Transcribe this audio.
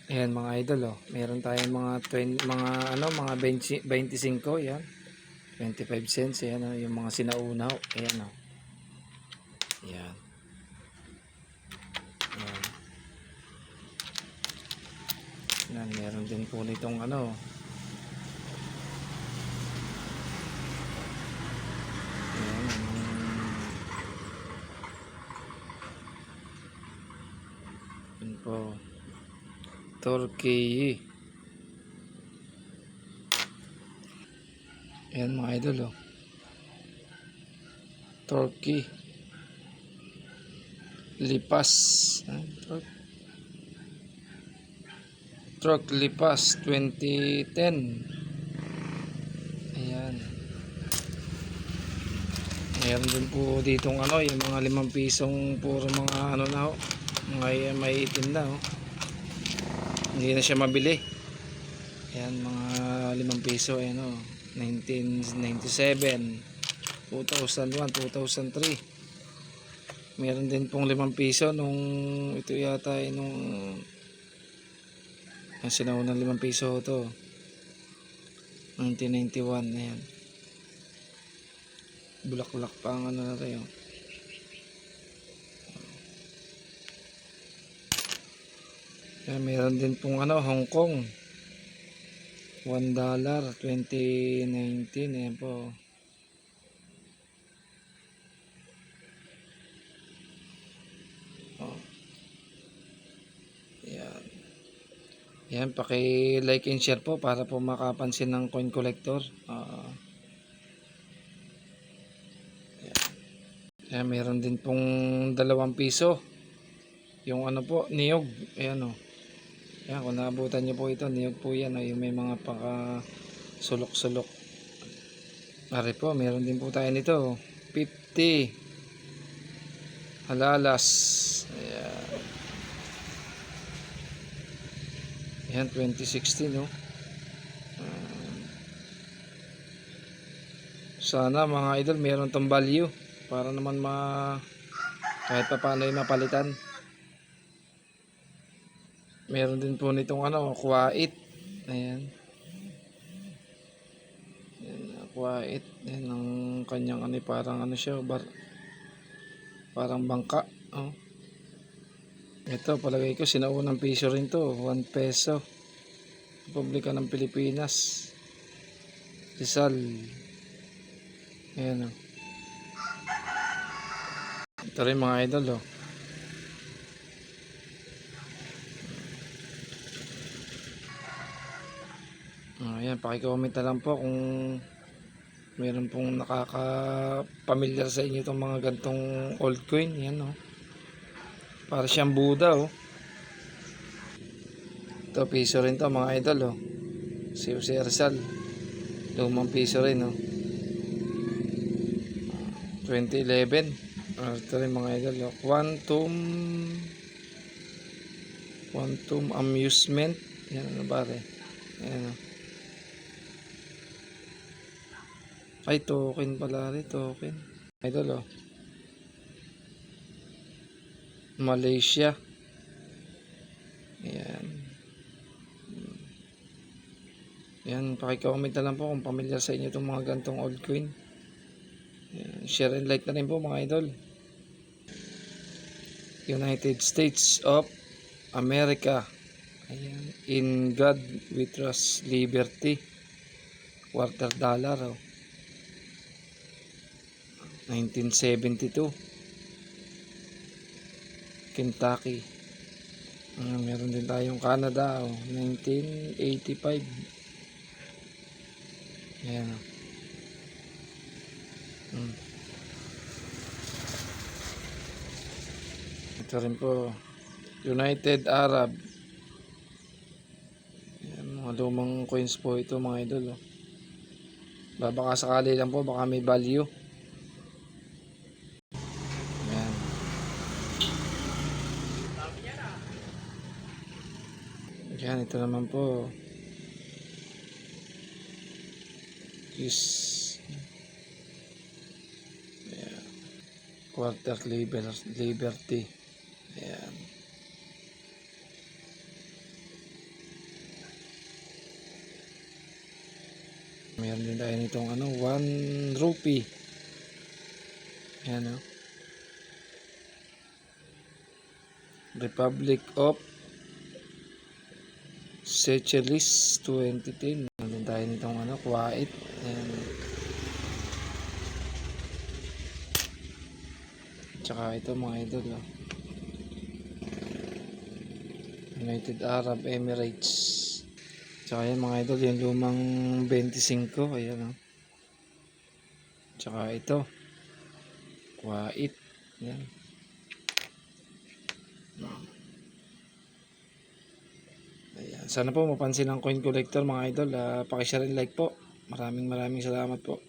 Ayan mga idol, oh. Meron tayong mga 20, mga ano, mga 20, 25, yan. 25 cents, ayan, oh. Yung mga sinaunaw, ayan, oh. Ayan. Ayan. Ayan, meron din po nitong ano. Ayan, yun po. Turkey. Ayan mga idol, oh. Turkey. Lipas. Truck Lipas 2010. Ayan. Meron din po ditong ano, yung mga 5 pisong puro mga ano na, oh. Mga may itim na, oh. Hindi na siya mabili. Ayan, mga 5 piso, ayan, oh. 1997, 2001, 2003. Meron din pong 5 piso nung ito yata ay nung ang sinaunang 5 piso to, 1991. Ayan, bulaklak pa ang ano na tayo. Ayan, meron din pong ano, Hong Kong $1 2019. Ayan po. Oh. Ayan. Ayan, paki-like and share po para po makapansin ng coin collector. Ayan, meron din pong 2 piso. Yung ano po, niyog. Ayan, oh. Ayan, kung naabutan nyo po ito, niyog po yan, oh. Yung may mga paka sulok-sulok. Pare po, meron din po tayo nito. 50. Halalas. Ayan. Ayan, 2016, oh. Sana mga idol, meron tong value. Para naman kahit pa paano yung mapalitan. Meron din po nitong ano, Kuwait. Ayan. Ayan, Kuwait. Ayan, ang kanyang ano, parang ano siya, parang bangka. Oh. Ito, palagay ko, sinaunang piso rin to. 1 peso. Republika ng Pilipinas. Rizal. Ayan, oh. Ito rin mga idol, oh. Ayan, paki-comment na lang po kung meron pong nakaka-familiar sa inyo itong mga gantong old coin. Yan, oh. Para siyang Buddha, oh. Ito, piso rin to mga idol, oh. Si Jose Rizal. Lumang piso rin, oh. 2011. Ito rin mga idol, oh. Quantum Amusement. Yan, ano ba rin? Yan, oh. Ay, token pala rin, token. Idol, oh. Malaysia. Ayan. Ayan, paki-comment na lang po kung pamilyar sa inyo itong mga gantong old coin. Ayan, share and like na rin po mga idol. United States of America. Ayan. In God we trust, liberty. $1/4, oh. 1972. Kentucky. Meron din tayong Canada, oh. 1985. Ayan, oh. Ito rin po, United Arab. Ayan, mga lumang coins po ito mga idol, oh. Baka sakali lang po, baka may value. Ayan. Ayan, ito naman po is quarter liberty. Ayan. Meron din tayo nitong ano, 1 rupee. Ayan o. Republic of Seychelles 2010. Meron din tayo nitong ano, Kuwait. Ayan. Tsaka ito mga idol. Oh. United Arab Emirates. Tsaka yan mga idol, yung lumang 25. Ayan o. Tsaka ito. Kuwait. Ayan. Ayan. Sana po mapansin ang coin collector mga idol. Pakishare and like po. Maraming salamat po.